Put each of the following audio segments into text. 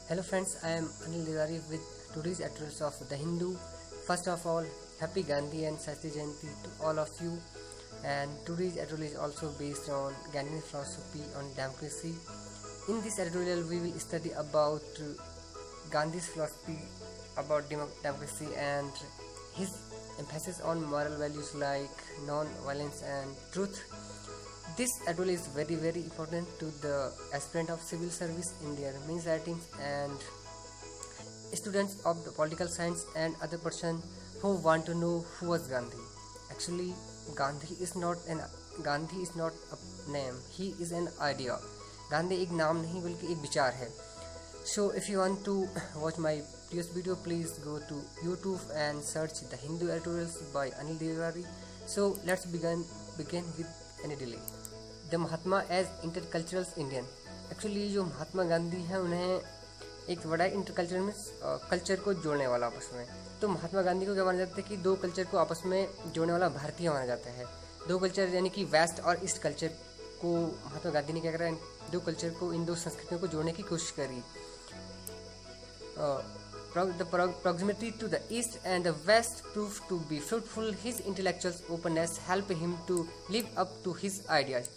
Hello friends, I am Anil Diwari with today's address of the Hindu. First of all, happy Gandhi and Shastri Jayanti to all of you. And today's editorial is also based on Gandhian philosophy on democracy. In this editorial, we will study about Gandhi's philosophy about democracy and his emphasis on moral values like non-violence and truth. This editorial is very important to the aspirant of civil service in their main writings and students of the political science and other person who want to know who was Gandhi. Actually, Gandhi is not a name. He is an idea. Gandhi एक नाम नहीं बल्कि एक विचार है. So if you want to watch my previous video, please go to YouTube and search the Hindu editorials by Anil Diwari. So let's begin with any delay. The Mahatma as intercultural Indian. Actually जो महात्मा गांधी हैं उन्हें एक बड़ा interculture में culture को जोड़ने वाला आपस में. तो महात्मा गांधी को क्या माना जाता है कि दो कल्चर को आपस में जोड़ने वाला भारतीय माना जाता है. दो कल्चर यानी कि वेस्ट और ईस्ट कल्चर को महात्मा गांधी ने क्या करा, दो कल्चर को, इन दो संस्कृतियों को जोड़ने की कोशिश करी. The proximity to the east and the west proved to be fruitful. His intellectual openness helped him to live up to his ideas.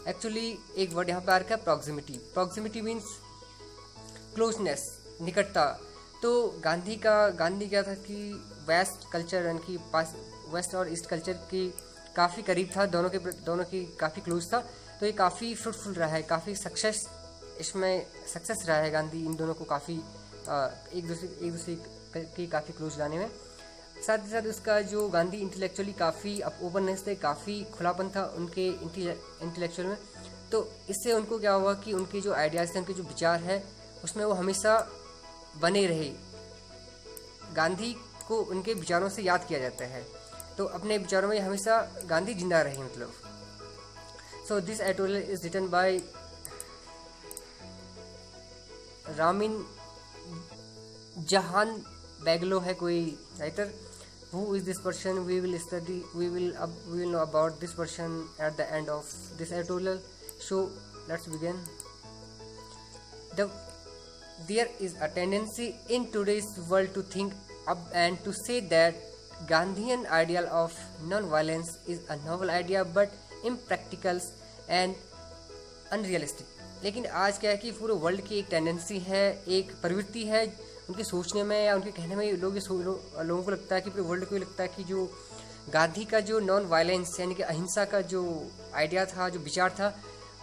Actually एक वर्ड यहाँ पे आ रखा है प्रॉक्सिमिटी. प्रॉक्सिमिटी मीन्स क्लोजनेस, निकटता. तो गांधी क्या था कि वेस्ट कल्चर यानी कि पास वेस्ट और ईस्ट कल्चर की काफ़ी करीब था, दोनों की काफ़ी क्लोज था. तो ये काफ़ी फ्रूटफुल रहा है, काफ़ी इसमें सक्सेस रहा है गांधी इन दोनों को काफ़ी एक दूसरे की काफ़ी क्लोज लाने में. साथ ही साथ उसका जो गांधी इंटेलेक्चुअली काफ़ी ओपननेस थे, काफ़ी खुलापन था उनके इंटेलेक्चुअल में. तो इससे उनको क्या हुआ कि उनके जो आइडियाज़ थे, उनके जो विचार है, उसमें वो हमेशा बने रहे. गांधी को उनके विचारों से याद किया जाता है, तो अपने विचारों में हमेशा गांधी जिंदा रहे मतलब. So this editorial is written by Ramin Jahanbegloo है कोई writer. Who is this person? We will know about this person at the end of this editorial. So let's begin. There is a tendency in today's world to think up and to say that Gandhian ideal of non-violence is a novel idea but impractical and unrealistic. लेकिन आज क्या है कि पूरे world की एक tendency है, एक प्रवृत्ति है उनके सोचने में या उनके कहने में. लोगों को लगता है कि पूरे वर्ल्ड को लगता है कि जो गांधी का जो नॉन वायलेंस यानी कि अहिंसा का जो आइडिया था, जो विचार था,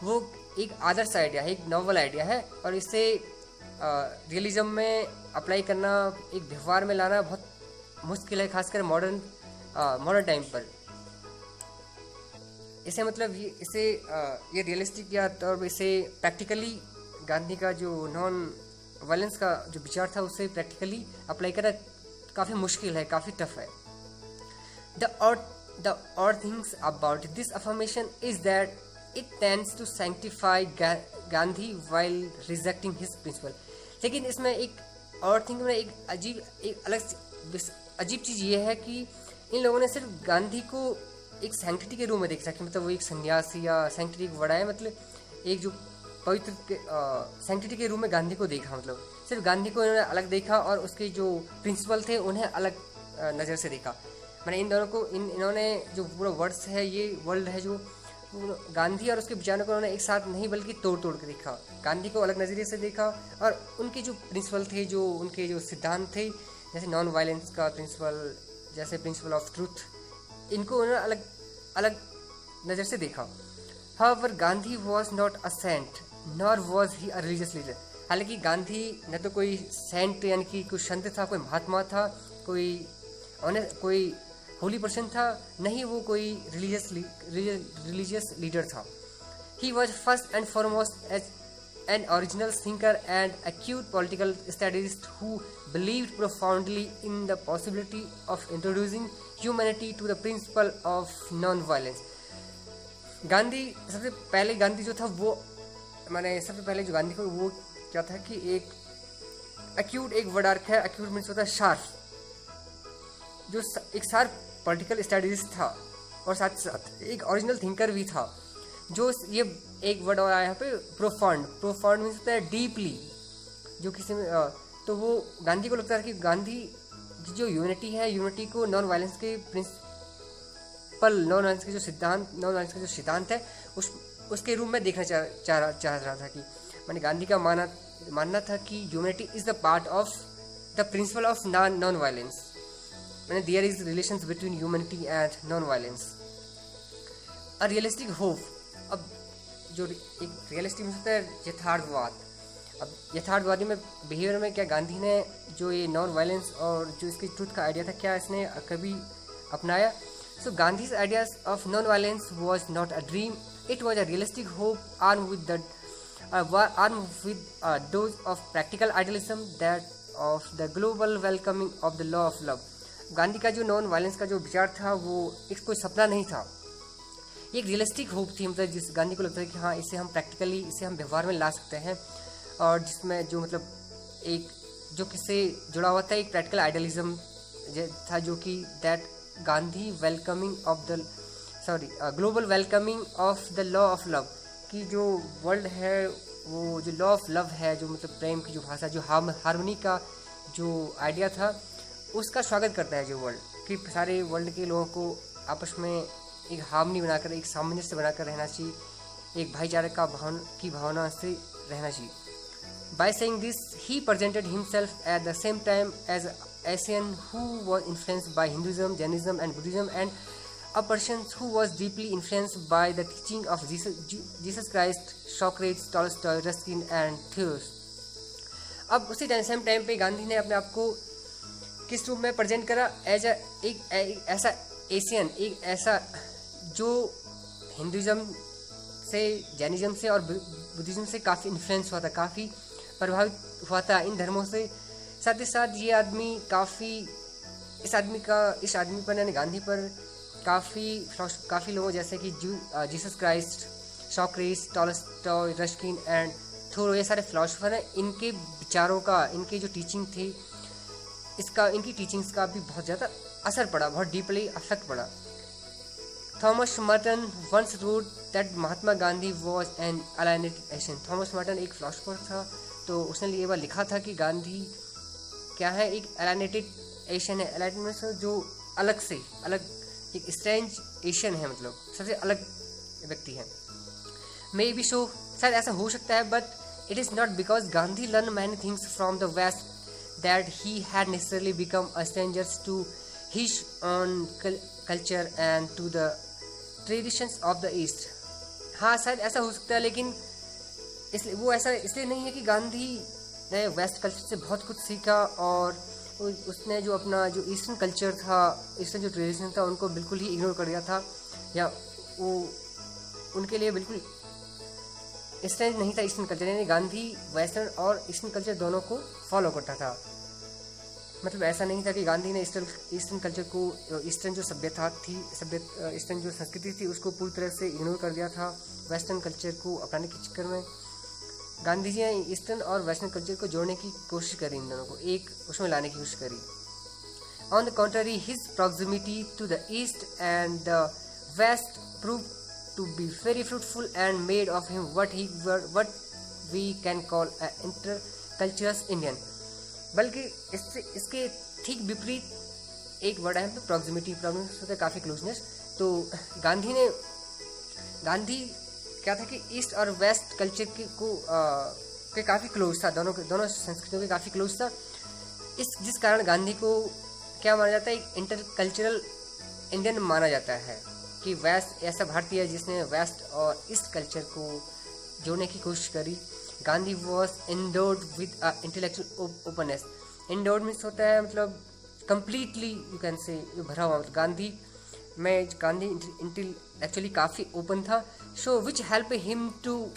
वो एक आदर्श आइडिया है, एक नॉवल आइडिया है. और इसे रियलिज्म में अप्लाई करना, एक व्यवहार में लाना बहुत मुश्किल है, खासकर मॉडर्न टाइम पर. इसे मतलब ये रियलिस्टिक या तौर पर इसे प्रैक्टिकली गांधी का जो नॉन वायलेंस का जो विचार था उसे प्रैक्टिकली अप्लाई करना काफ़ी मुश्किल है, काफ़ी टफ है. The odd things about this affirmation is that it tends to sanctify Gandhi while rejecting his principle. लेकिन इसमें एक और थिंग में एक अजीब चीज़ ये है कि इन लोगों ने सिर्फ गांधी को एक सैंक्टिटी के रूप में देखा कि मतलब वो एक सन्यासी या सैंक्टिटी एक बड़ा है, मतलब एक जो पवित्र सैंक्टिटी के रूप में गांधी को देखा. मतलब सिर्फ गांधी को इन्होंने अलग देखा और उसके जो प्रिंसिपल थे उन्हें अलग नज़र से देखा. मैंने इन दोनों को इन्होंने जो पूरा वर्ड्स है, ये वर्ल्ड है, जो गांधी और उसके विचारों को उन्होंने एक साथ नहीं बल्कि तोड़ के देखा. गांधी को अलग नज़रिए से देखा और उनके जो प्रिंसिपल थे, जो उनके जो सिद्धांत थे, जैसे नॉन वायलेंस का प्रिंसिपल, जैसे प्रिंसिपल ऑफ ट्रूथ, इनको उन्होंने अलग नज़र से देखा. However, Gandhi was not a saint, nor was he a religious leader. हालांकि गांधी न तो कोई सेंट यानी कि कोई संत था, कोई महात्मा था, कोई होली पर्सन था, नहीं वो कोई रिलीजियस लीडर था. He was first and foremost as an original thinker and acute political strategist who believed profoundly in the possibility of introducing humanity to the principle of non-violence. सबसे पहले गांधी जो था वो सबसे पहले जो गांधी को वो क्या था कि एक एक्यूट, एक वर्ड अर्थ है, एक्यूट मीन्स होता है शार्प, जो एक शार्प पॉलिटिकल स्ट्रेटेजिस्ट था और साथ साथ एक ओरिजिनल थिंकर भी था. जो ये एक वर्ड और आया यहाँ पे प्रोफाउंड मीन्स होता है डीपली, जो किसी में तो वो गांधी को लगता था कि गांधी की जो यूनिटी है, यूनिटी को नॉन वायलेंस के प्रिंसिपल, नॉन वायलेंस के जो सिद्धांत है उसके रूप में देखना चाह रहा था। कि मैंने गांधी का मानना था कि humanity is the part of the principle of non violence, मैंने there is relations between humanity and non violence. A realistic hope, अब जो एक रियलिस्टिक होता है यथार्थवाद। अब यथार्थवादी में बिहेवियर में क्या गांधी ने जो ये नॉन वायलेंस और जो इसकी ट्रूथ का आइडिया था, क्या इसने कभी अपनाया? So Gandhi's ideas of non violence was not a dream, it was a realistic hope armed with a dose of practical idealism that of the global welcoming of the law of love। Gandhi का जो non violence का जो विचार था वो एक कोई सपना नहीं था, एक रियलिस्टिक होप थी। मतलब जिस गांधी को लगता है कि हाँ इसे हम प्रैक्टिकली, इसे हम व्यवहार में ला सकते हैं, और जिसमें जो मतलब एक जो किससे जुड़ा हुआ था, एक प्रैक्टिकल आइडियलिज्म था, जो कि that Gandhi welcoming of the global welcoming of the law of love, कि जो वर्ल्ड है वो जो लॉ ऑफ लव है, जो मतलब प्रेम की जो भाषा, जो हार्मनी का जो आइडिया था, उसका स्वागत करता है जो वर्ल्ड, कि सारे वर्ल्ड के लोगों को आपस में एक हार्मनी बनाकर, एक सामंजस्य बनाकर रहना चाहिए, एक भाईचारे की भावना से रहना चाहिए। By saying this, he presented himself at the same time as an Asian who was influenced by Hinduism, Jainism and Buddhism, and a person who was deeply influenced by the teaching of Jesus Christ, Socrates, Tolstoy, Ruskin and Theos। अब उसी same time पे गांधी ने अपने आप को किस रूप में प्रेजेंट करा? एज एक ऐसा एशियन, एक ऐसा जो हिंदुइज्म से, जैनिज्म से और बुद्धिज्म से काफ़ी इन्फ्लुएंस हुआ था, काफ़ी प्रभावित हुआ था इन धर्मों से। साथ ही साथ ये आदमी काफ़ी, इस आदमी पर यानी गांधी पर काफ़ी लोगों जैसे कि Jesus Christ, Socrates, Tolstoy, Ruskin and Thoreau, ये सारे फिलोसोफर हैं, इनके विचारों का, इनकी जो टीचिंग थी, इनकी टीचिंग्स का भी बहुत ज़्यादा असर पड़ा, बहुत डीपली अफेक्ट पड़ा। Thomas Merton once wrote that Mahatma Gandhi was an alienated Asian. Thomas Merton एक फिलोसोफर था, तो उसने ये बार लिखा था कि गांधी क्या है, एक अलाइनेटेड एशियन है। अलाइनेटेड में जो अलग से अलग, एक स्ट्रेंज एशियन है, मतलब सबसे अलग व्यक्ति है। मे बी सो, शायद ऐसा हो सकता है, but it is not because Gandhi learn many things from the west that he had necessarily become a strangers to his own culture and to the traditions of the east. हाँ, शायद ऐसा हो सकता है, लेकिन इसलिए वो ऐसा इसलिए नहीं है कि गांधी ने वेस्ट कल्चर से बहुत कुछ सीखा और उसने जो अपना जो ईस्टर्न कल्चर था, ईस्टर्न जो ट्रेडिशन था, उनको बिल्कुल ही इग्नोर कर दिया था, या वो उनके लिए बिल्कुल स्ट्रेंज नहीं था ईस्टर्न कल्चर। यानी गांधी वेस्टर्न और ईस्टर्न कल्चर दोनों को फॉलो करता था। मतलब ऐसा नहीं था कि गांधी ने ईस्टर्न कल्चर को, ईस्टर्न जो सभ्यता थी, ईस्टर्न जो संस्कृति थी, उसको पूरी तरह से इग्नोर कर दिया था वेस्टर्न कल्चर को अपनाने के चक्कर में। गांधी जी ने ईस्टर्न और वेस्टर्न कल्चर को जोड़ने की कोशिश करी, इन दोनों को एक उसमें लाने की कोशिश करी। On the contrary, his proximity to the East and the West prove to be very fruitful and made of him what we can call a intercultural Indian. बल्कि इसके ठीक विपरीत एक वर्ड है प्रॉक्सिमिटी होता है काफ़ी क्लोजनेस। तो गांधी क्या था कि ईस्ट और वेस्ट कल्चर के काफ़ी क्लोज था, दोनों संस्कृतियों के काफ़ी क्लोज था। जिस कारण गांधी को क्या माना जाता है, एक इंटरकल्चरल इंडियन माना जाता है, कि वेस्ट ऐसा भारतीय है जिसने वेस्ट और ईस्ट कल्चर को जोड़ने की कोशिश करी। Gandhi was endowed with a intellectual openness. Endowed means होता है मतलब कंप्लीटली, यू कैन से भरा हुआ। गांधी एक्चुअली काफ़ी ओपन था, so which help him to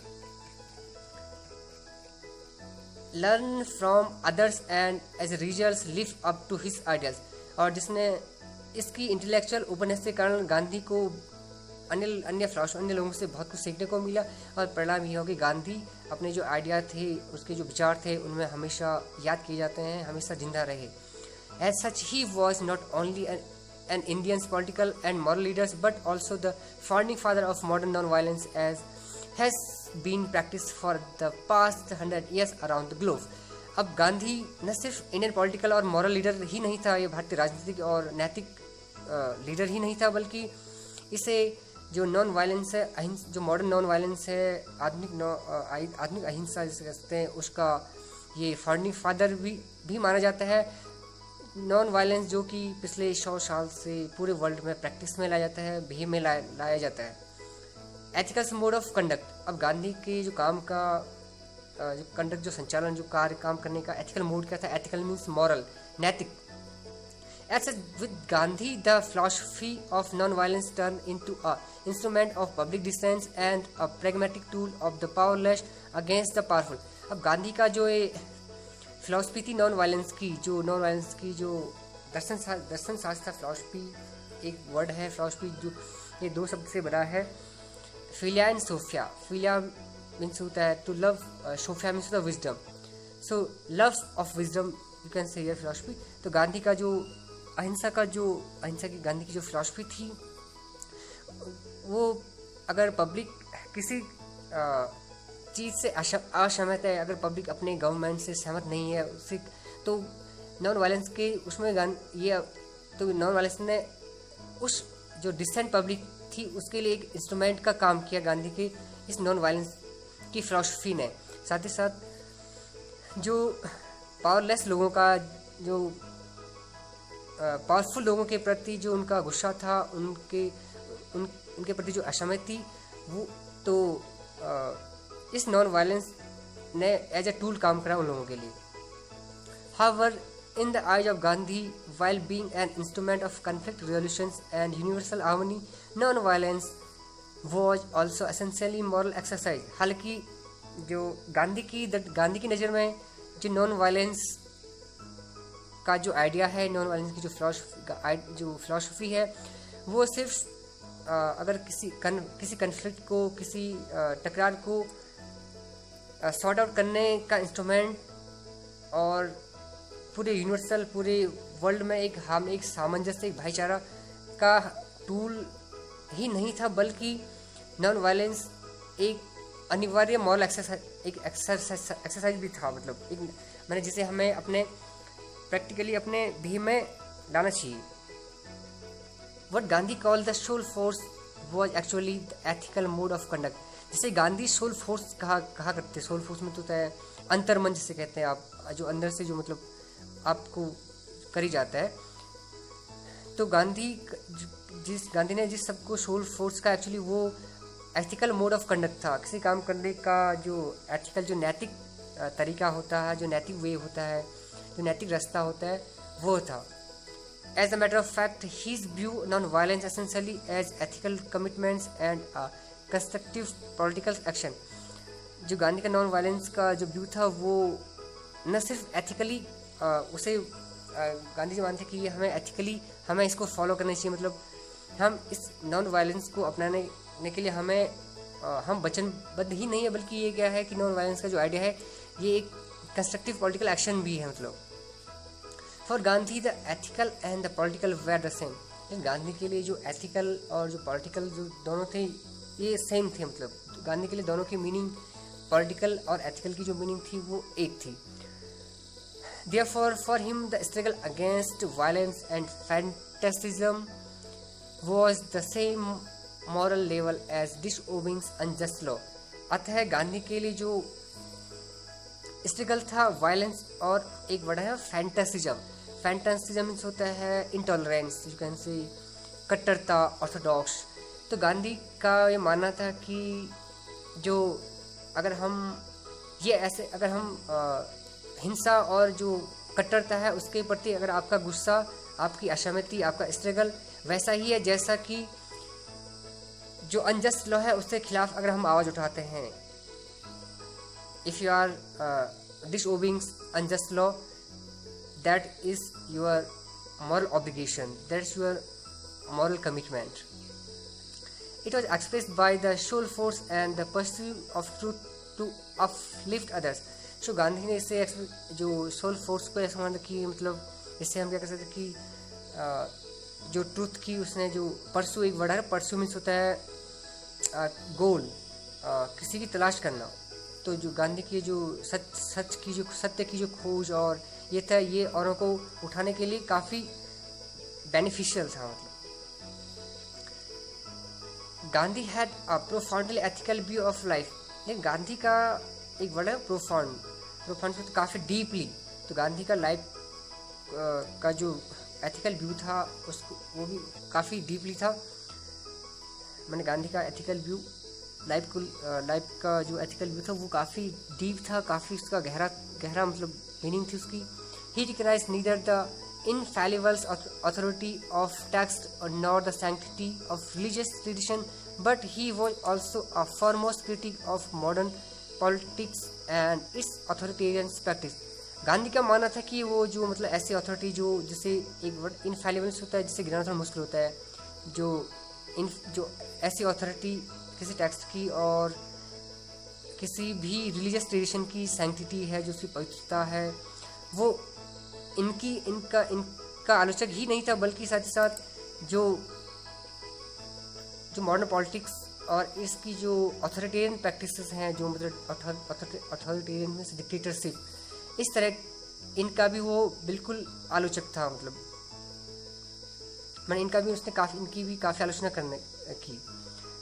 learn from others and as a result live up to his ideas. और जिसने इसकी इंटेलेक्चुअल ओपननेस के कारण गांधी को अन्य लोगों से बहुत कुछ सीखने को मिला, और परिणाम ये हो कि गांधी अपने जो आइडिया थे, उसके जो विचार थे, उनमें हमेशा याद किए जाते हैं, हमेशा जिंदा रहे। As such he was not only an Indian's political and moral leaders, but also the founding father of modern non-violence as has been practiced for the past 100 years around the globe। अब गांधी न सिर्फ Indian political और moral leader ही नहीं था, ये भारतीय राजनीतिक और नैतिक लीडर ही नहीं था, बल्कि इसे जो नॉन वायलेंस है, जो मॉडर्न नॉन वायलेंस है, आधुनिक अहिंसा जिसे कहते हैं, उसका ये फाउंडिंग फादर भी माना जाता है। नॉन वायलेंस जो कि पिछले 100 साल से पूरे वर्ल्ड में प्रैक्टिस में लाया जाता है, बिहेव में लाया जाता है। एथिकल मोड ऑफ कंडक्ट, अब गांधी के जो काम का जो कंडक्ट, जो संचालन, जो कार्य काम करने का एथिकल मोड क्या था? एथिकल मीन्स मॉरल, नैतिक। As with Gandhi, the philosophy of non-violence turned into a instrument of public dissent and a pragmatic tool of the powerless against the powerful. अब गांधी का जो ये फिलॉसफी थी नॉन वायलेंस की, जो दर्शन शास्त्र फिलॉसफी एक वर्ड है, फिलॉसफी जो ये 2 शब्द से बना है, philia and sophia. Philia means होता है टू लव, सोफिया मीन्स होता है wisdom. So love of wisdom you can say philosophy. तो गांधी का जो अहिंसा की गांधी की जो फिलॉसफी थी, वो अगर पब्लिक किसी चीज़ से असहमत है, अगर पब्लिक अपने गवर्नमेंट से सहमत नहीं है उससे, तो नॉन वायलेंस के उसमें नॉन वायलेंस ने उस जो डिसेंट पब्लिक थी उसके लिए एक इंस्ट्रूमेंट का काम किया गांधी के इस नॉन वायलेंस की फिलॉसफी ने। साथ ही साथ जो पावरलेस लोगों का, जो पावरफुल लोगों के प्रति जो उनका गुस्सा था, उनके प्रति जो असहमति थी, वो तो इस नॉन वायलेंस ने एज ए टूल काम करा उन लोगों के लिए। However, in the eyes of Gandhi, while being an instrument of conflict resolutions and universal harmony, non-violence was also essentially moral exercise. हालांकि जो गांधी की नज़र में जो नॉन वायलेंस का जो आइडिया है, नॉन वायलेंस की जो फिलॉसफी है, वो सिर्फ अगर किसी कन्फ्लिक्ट को, किसी टकरार को सॉर्ट आउट करने का इंस्ट्रूमेंट और पूरे वर्ल्ड में एक सामंजस्य, एक भाईचारा का टूल ही नहीं था, बल्कि नॉन वायलेंस एक अनिवार्य मॉरल एक्सरसाइज भी था। मतलब एक मैंने जिसे हमें अपने प्रैक्टिकली अपने भी में लाना चाहिए। What Gandhi called the soul force was actually the ethical mode of conduct. जिसे गांधी सोल फोर्स कहा करते। सोल फोर्स में तो होता है अंतर्मन जिसे कहते हैं, आप जो अंदर से जो मतलब आपको करी जाता है। तो गांधी ने जिस सबको सोल फोर्स का एक्चुअली वो एथिकल मोड ऑफ कंडक्ट था, किसी काम करने का जो एथिकल, जो नैतिक तरीका होता है, जो नैतिक वे होता है, जो नैतिक रास्ता होता है, वो था। As a matter of fact, his view non-violence essentially as ethical commitments and constructive political action. जो गांधी का नॉन वायलेंस का जो व्यू था, वो न सिर्फ एथिकली उसे गांधी जी मानते कि हमें एथिकली हमें इसको फॉलो करना चाहिए, मतलब हम इस नॉन वायलेंस को अपनाने के लिए हम वचनबद्ध ही नहीं है, बल्कि ये क्या है कि नॉन वायलेंस का जो आइडिया है ये एक कंस्ट्रक्टिव पॉलिटिकल एक्शन भी है। मतलब for Gandhi the ethical and the political were the same. Gandhi के लिए जो एथिकल और जो पॉलिटिकल जो दोनों थे ये सेम थे। मतलब गांधी के लिए दोनों की मीनिंग, पॉलिटिकल और एथिकल की जो मीनिंग थी वो एक थी। Therefore, for him, the struggle against violence and fanaticism was the same moral level as disobeying unjust law. अतः गांधी के लिए जो स्ट्रगल था वायलेंस और एक बड़ा है फैंटासिज्म। फैंटासिज्म होता है इंटॉलरेंस, यू कैन से कट्टरता, ऑर्थोडॉक्स। तो गांधी का ये मानना था कि जो अगर हम हिंसा और जो कट्टरता है उसके प्रति अगर आपका गुस्सा, आपकी असहमति, आपका स्ट्रगल वैसा ही है जैसा कि जो अनजस्ट लॉ है उसके खिलाफ अगर हम आवाज़ उठाते हैं। If you are disobeying unjust law, that is your moral obligation, that's your moral commitment. It was expressed by the soul force and the pursuit of truth to uplift others. So Gandhi ने इससे जो soul force को ऐसा माना कि मतलब इससे हम क्या कर सकते कि जो ट्रूथ की उसने जो परसू, एक वर्ड है परसू मीन्स होता है गोल, किसी की तलाश करना। तो जो गांधी की जो सत्य की जो खोज और ये था, ये औरों को उठाने के लिए काफ़ी बेनिफिशियल था। मतलब Gandhi had a profoundly ethical view of life. लेकिन गांधी का एक वर्ड है प्रोफाउंड तो काफ़ी डीपली, तो गांधी का लाइफ का जो एथिकल व्यू था उसको वो भी काफ़ी डीपली था। मैंने गांधी का एथिकल व्यू लाइफ का जो एथिकल व्यू था वो काफ़ी डीप था, काफ़ी उसका गहरा मतलब मीनिंग थी उसकी। He recognize neither the infallible authority of text nor the sanctity of religious tradition, but he was also a foremost critic of modern politics and its authoritarian practice। Gandhi का मानना था कि वो जो मतलब ऐसी अथॉरिटी जो जैसे एक वर्ड इनफैलिबल्स होता है, जिसे गिनाना थोड़ा मुश्किल होता है, जो ऐसी अथॉरिटी किसी टेक्स्ट की और किसी भी रिलीजियस ट्रेडिशन की सैंक्टिटी है, जो उसकी पवित्रता है, वो इनका आलोचक ही नहीं था, बल्कि साथ ही साथ जो मॉडर्न पॉलिटिक्स और इसकी जो अथॉरिटेरियन प्रैक्टिसेस हैं, जो मतलब अथॉरिटेरियन में डिक्टेटरशिप, इस तरह इनका भी वो बिल्कुल आलोचक था। मतलब मैंने इनकी भी काफ़ी आलोचना करने की।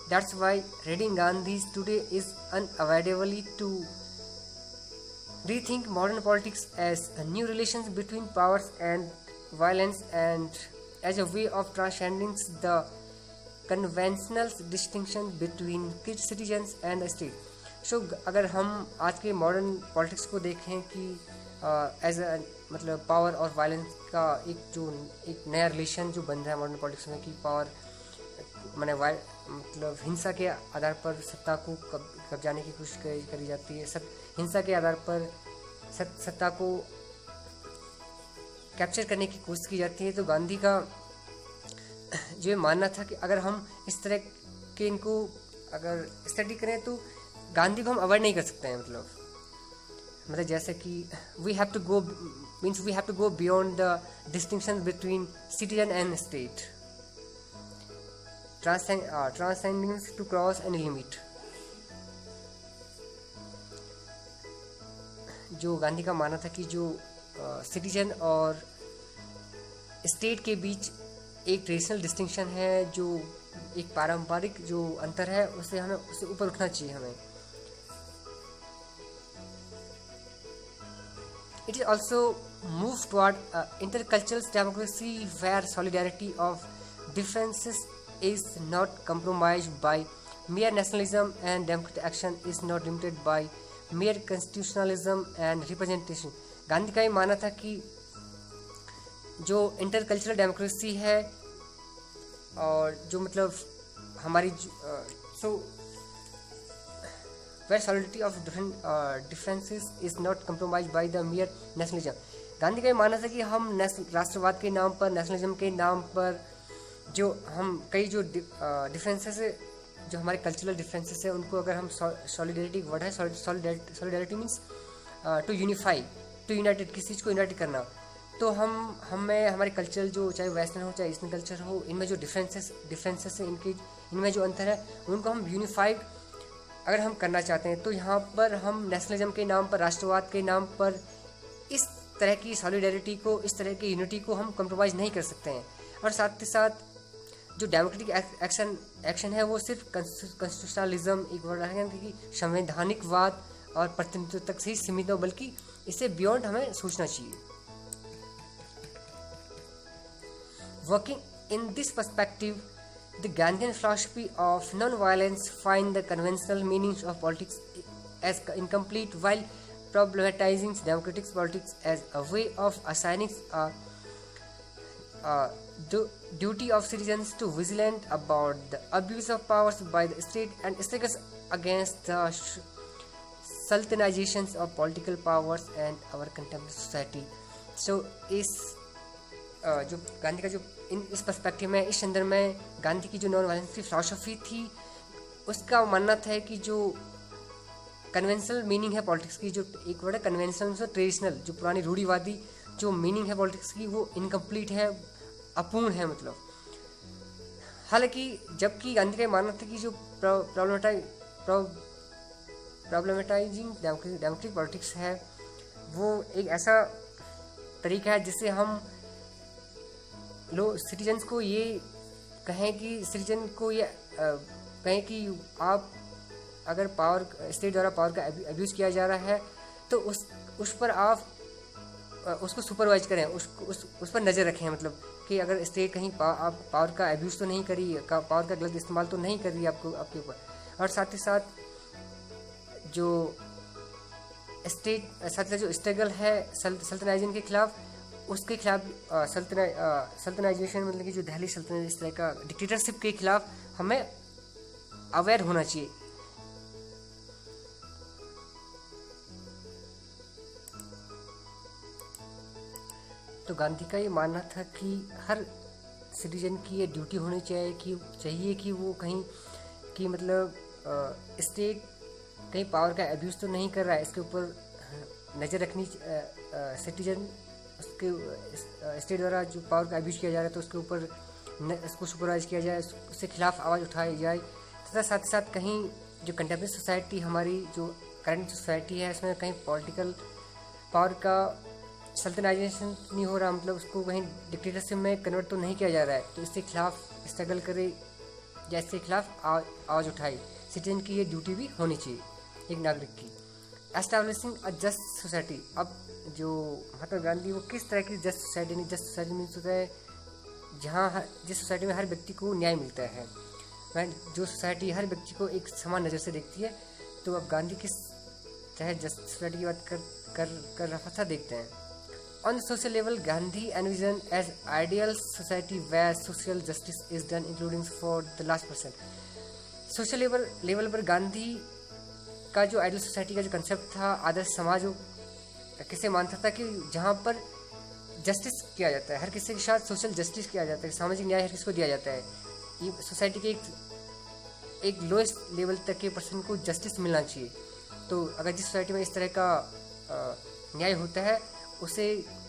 That's why reading Gandhi today is unavoidably to rethink modern politics as a new relations between powers and violence, and as a way of transcending the conventional distinction between citizens and the state। So अगर हम आज के modern politics को देखें कि as a मतलब power और violence का एक नया रिलेशन जो बन रहा है मॉडर्न पॉलिटिक्स में, कि पावर मतलब हिंसा के आधार पर सत्ता को कब्जाने की कोशिश करी जाती है, हिंसा के आधार पर सत्ता को कैप्चर करने की कोशिश की जाती है। तो गांधी का जो मानना था कि अगर हम इस तरह के इनको अगर स्टडी करें तो गांधी को हम अवॉइड नहीं कर सकते हैं। मतलब जैसे कि we have to go beyond the distinction between citizen and state, transcendence to cross any limit. जो गांधी का मानना था कि जो सिटीजन और स्टेट के बीच एक ट्रेडिशनल डिस्टिंक्शन है, जो एक पारंपरिक जो अंतर है, उससे ऊपर उठना चाहिए हमें। It is also move toward intercultural democracy where solidarity of differences is not compromised by mere nationalism, and democratic action is not limited by mere constitutionalism and representation। Gandhi का ये मानना था कि जो इंटरकल्चरल डेमोक्रेसी है और जो मतलब हमारी where solidity of differences is not compromised by the mere nationalism। Gandhi का ये मानना था कि हम राष्ट्रवाद के नाम पर, नेशनलिज्म के नाम पर जो हम कई जो डिफरेंसेस है, जो हमारे कल्चरल डिफरेंसेस है, उनको अगर हम सॉलिडेरिटी वर्ड है, सॉलिडेरिटी मीन्स टू यूनाइटेड, किसी चीज़ को यूनाइट करना। तो हमें हमारे कल्चरल जो चाहे वेस्टर्न हो चाहे ईस्टर्न कल्चर हो, इनमें जो डिफरेंसेस है, इनमें जो अंतर है, उनको हम यूनिफाइड अगर हम करना चाहते हैं, तो यहाँ पर हम नेशनलिज्म के नाम पर, राष्ट्रवाद के नाम पर इस तरह की सॉलिडेरिटी को, इस तरह की यूनिटी को हम कम्प्रोमाइज़ नहीं कर सकते हैं। और साथ ही साथ जो डेमोक्रेटिक एक्शन है वो सिर्फ कॉन्स्टिट्यूशनलिज्म एक वर्ड है कि संवैधानिकवाद और प्रतिनिधित्व तक से ही सीमित हो, बल्कि इससे बियॉन्ड हमें सोचना चाहिए। Working in this perspective, the Gandhian philosophy of non violence find the conventional meanings of politics as incomplete while problematizing democratic politics as a way of assigning the duty of citizens to vigilant about the abuse of powers by the state and struggles against the sultanizations of political powers and our contemporary society। So इस जो गांधी का जो इस perspective में, इस संदर्भ में गांधी की जो नॉन वायलेंस की फिलॉसफी थी, उसका मानना था कि जो कन्वेंशनल मीनिंग है पॉलिटिक्स की, जो एक वर्ड है कन्वेंशनल से ट्रेडिशनल, जो पुरानी रूढ़िवादी जो मीनिंग है पॉलिटिक्स की, वो इनकम्प्लीट है, अपूर्ण है। मतलब हालांकि जबकि गांधी का मानना था कि जो प्रॉब्लमेटाइजिंग डेमोक्रेटिक पॉलिटिक्स है वो एक ऐसा तरीका है जिससे हम सिटीजन्स को ये कहें कि सिटीजन को ये कहें कि आप अगर पावर स्टेट द्वारा पावर का अब्यूज़ किया जा रहा है तो उस पर आप उसको सुपरवाइज करें, उस पर नज़र रखें। मतलब कि अगर स्टेट कहीं आप पावर का अब्यूज़ तो नहीं करी, पावर का गलत इस्तेमाल तो नहीं कर रही आपके ऊपर। और साथ ही साथ जो जो स्ट्रगल है सल्तनाइजेशन के खिलाफ, उसके खिलाफ सल्तनाइजेशन मतलब कि जो दिल्ली सल्तनत इस तरह का डिक्टेटरशिप के खिलाफ हमें अवेयर होना चाहिए। तो गांधी का ये मानना था कि हर सिटीजन की ये ड्यूटी होनी चाहिए कि वो कहीं कि मतलब स्टेट कहीं पावर का अब्यूज़ तो नहीं कर रहा है, इसके ऊपर नज़र रखनी सिटीजन उसके स्टेट द्वारा जो पावर का अब्यूज़ किया जा रहा है तो उसके ऊपर उसको सुपरवाइज किया जाए, उसके खिलाफ आवाज़ उठाई जाए। तथा साथ ही साथ कहीं जो कंटेम्प्रेरी सोसाइटी हमारी जो करंट सोसाइटी है इसमें कहीं पॉलिटिकल पावर का सल्तनाइजेशन नहीं हो रहा, मतलब उसको कहीं डिक्टेटरशिप में कन्वर्ट तो नहीं किया जा रहा है, तो इसके खिलाफ स्ट्रगल करे या इसके खिलाफ आवाज़ उठाई। सिटीजन की ये ड्यूटी भी होनी चाहिए एक नागरिक की। एस्टैब्लिशिंग अ जस्ट सोसाइटी। अब जो महात्मा गांधी वो किस तरह की जस्ट सोसाइटी, नहीं जस्ट सोसाइटी मीन्स होता है जिस सोसाइटी में हर व्यक्ति को न्याय मिलता है, जो सोसाइटी हर व्यक्ति को एक समान नज़र से देखती है। तो अब गांधी किस तरह जस्ट सोसाइटी की बात कर रहा था, देखते हैं। On the social level, Gandhi envisioned as ideal society where social justice is done, including for the last person. Social level पर गांधी का जो आइडियल सोसाइटी का जो कंसेप्ट था, आदर्श समाज, किसे मानता था कि जहाँ पर जस्टिस किया जाता है, हर किसी के साथ सोशल जस्टिस किया जाता है, सामाजिक न्याय हर किसी को दिया जाता है। ये सोसाइटी के एक लोएस्ट लेवल तक के पर्सन को जस्टिस मिलना चाहिए। तो अगर जिस सोसाइटी में इस तरह का न्याय होता है उसे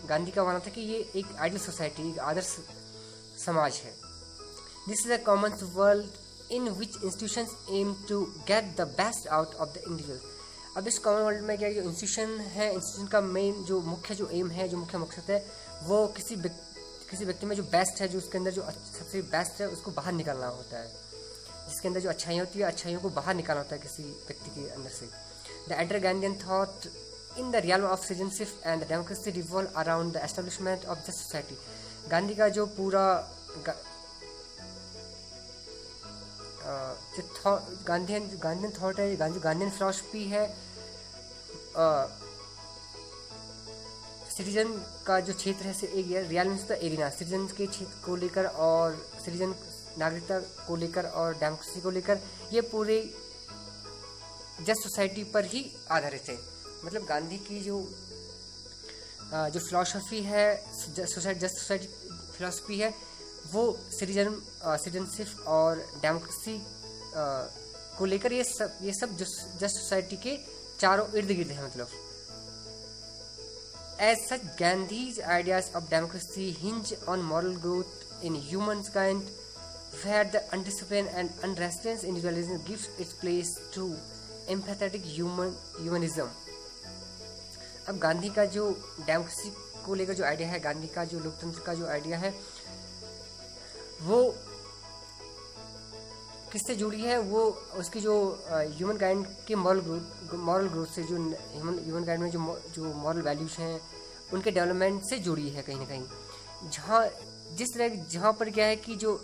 गांधी का मानना था कि ये एक आइडियल सोसाइटी, एक आदर्श समाज है। This is a common world in which institutions aim to get the best out of the individual. अब इस कॉमन वर्ल्ड में क्या जो इंस्टीट्यूशन है, इंस्टीट्यूशन का मेन जो मुख्य एम है, जो मुख्य मकसद है, वो किसी व्यक्ति में जो बेस्ट है, जो उसके अंदर जो सबसे बेस्ट है उसको बाहर निकालना होता है। जिसके अंदर जो अच्छाइयाँ होती है, अच्छाइयों को बाहर निकालना होता है किसी व्यक्ति के अंदर से। The Elder Gandhian thought in the realm of citizenship and the democracy revolve around the establishment of just society. Gandhi का जो पूरा गांधीयन थॉट है, गांधीयन फिलॉसफी है, सिटीजन का जो क्षेत्र है से एक real means the arena, citizen के क्षेत्र को लेकर और सिटीजन नागरिकता को लेकर और डेमोक्रेसी को लेकर, ये पूरे जस्ट सोसाइटी पर ही आधारित है। मतलब गांधी की जो फिलॉसफी है, जस्ट सोसाइटी फिलॉसफी है, वो सिटीजनशिप और डेमोक्रेसी को लेकर ये सब जस्ट सोसाइटी के चारों इर्द गिर्द है। मतलब as such Gandhi's ideas of democracy hinge on moral growth in humankind where the undiscipline and unrestraint individualism gives its place to empathetic humanism. अब गांधी का जो डेमोक्रेसी को लेकर जो आइडिया है, गांधी का जो लोकतंत्र का जो आइडिया है, वो किससे जुड़ी है? वो उसकी जो ह्यूमन काइंड के मॉरल ग्रोथ से, जो ह्यूमन काइंड में जो मॉरल वैल्यूज हैं उनके डेवलपमेंट से जुड़ी है कहीं ना कहीं। जहाँ पर क्या है कि जो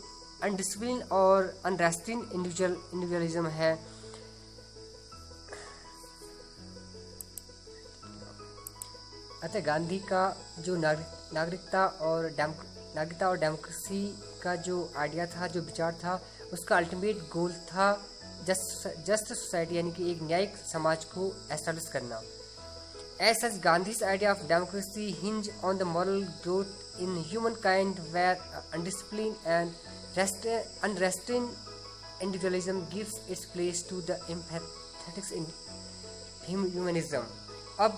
अनडिसिप्लिन और अनरेस्ट्रेंड इंडिविजुअलिज्म है, अतः गांधी का जो नागरिकता और डेमोक्रेसी का जो आइडिया था, जो विचार था, उसका अल्टीमेट गोल था जस्ट सोसाइटी, यानी कि एक न्यायिक समाज को एस्टैब्लिश करना। As such Gandhi's idea of democracy hinge on the moral growth in humankind where undiscipline and unrestrained individualism gives its place to the empathetic humanism. अब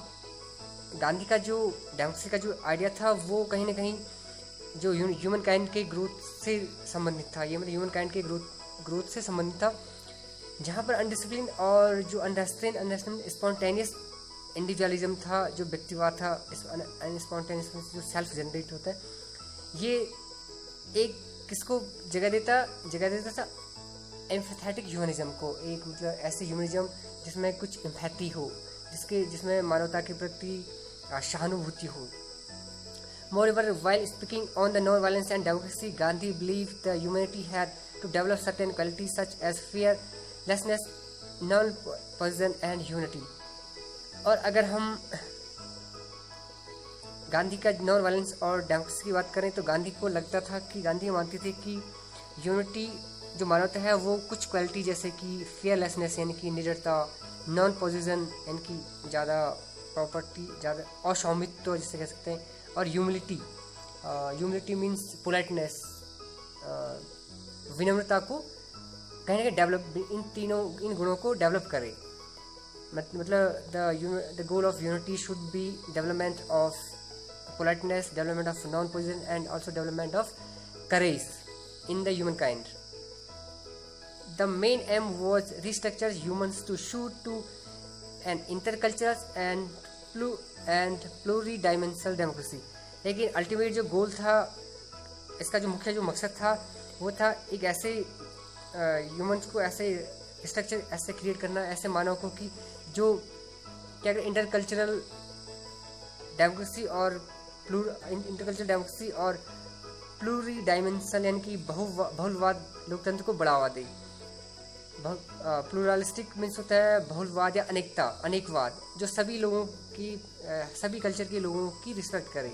गांधी का जो डेमोक्रेसी का जो आइडिया था वो कहीं ना कहीं जो ह्यूमन काइंड के ग्रोथ से संबंधित था। ये मतलब ह्यूमन काइंड के ग्रोथ से संबंधित था। जहाँ पर अनडिसिप्लिन और जो अनरेस्ट्रेन स्पॉन्टेनियस इंडिविजुअलिज्म था, जो व्यक्तिवाद था, स्पॉन्टेनियस जो सेल्फ जनरेट होता है, ये एक किसको जगह देता था एम्फैथेटिक ह्यूमनिज्म को, एक मतलब ऐसे ह्यूमनिज्म जिसमें कुछ एम्पैथी हो, जिसमें मानवता के प्रति सहानुभूति हो। Moreover, while speaking on the non-violence and democracy, Gandhi believed the humanity had to develop certain qualities such as fearlessness, non-possession and unity. और अगर हम गांधी का नॉन वायलेंस और डेमोक्रेसी की बात करें तो गांधी को लगता था कि गांधी मानते थे कि यूनिटी जो मानवता है वो कुछ क्वालिटी जैसे कि फियरलेसनेस यानी कि निडरता, नॉन पोजिशन यानी कि ज़्यादा प्रॉपर्टी, ज़्यादा असौमित्व जिसे कह सकते हैं, और ह्यूमिलिटी मीन्स पोलाइटनेस, विनम्रता को कहीं ना कहीं डेवलप, इन गुणों को डेवलप करे। मतलब the goal of unity should be development of politeness, development of non position and also development of courage in the humankind. The main aim was restructure humans to shoot to an intercultural and pluridimensional democracy. लेकिन ultimate जो goal था, इसका जो मुख्य जो मकसद था वो था एक ऐसे ह्यूमन्स को ऐसे स्ट्रक्चर ऐसे क्रिएट करना, ऐसे मानव को कि जो क्या इंटरकल्चरल डेमोक्रेसी और प्लूरी डायमेंशनल यानी कि बहुलवाद लोकतंत्र को बढ़ावा दे। प्लूरलिस्टिक मीन्स होता है बहुलवाद या अनेकवाद, जो सभी लोगों की सभी कल्चर के लोगों की रिस्पेक्ट करे,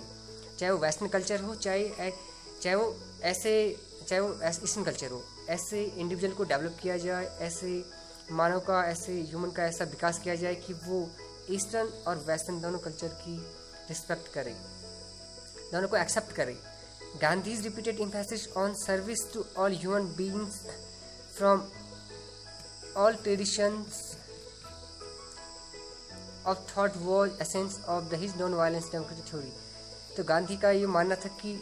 चाहे वो वेस्टर्न कल्चर हो, चाहे वो ईस्टर्न कल्चर हो। ऐसे इंडिविजुअल को डेवलप किया जाए, ऐसे मानव का, ऐसे ह्यूमन का ऐसा विकास किया जाए कि वो ईस्टर्न और वेस्टर्न दोनों कल्चर की रिस्पेक्ट करे, दोनों को एक्सेप्ट करे। Gandhi's repeated emphasis on service to all human beings from all traditions of thought was essence of his non-violence democratic theory। तो गांधी का ये मानना था कि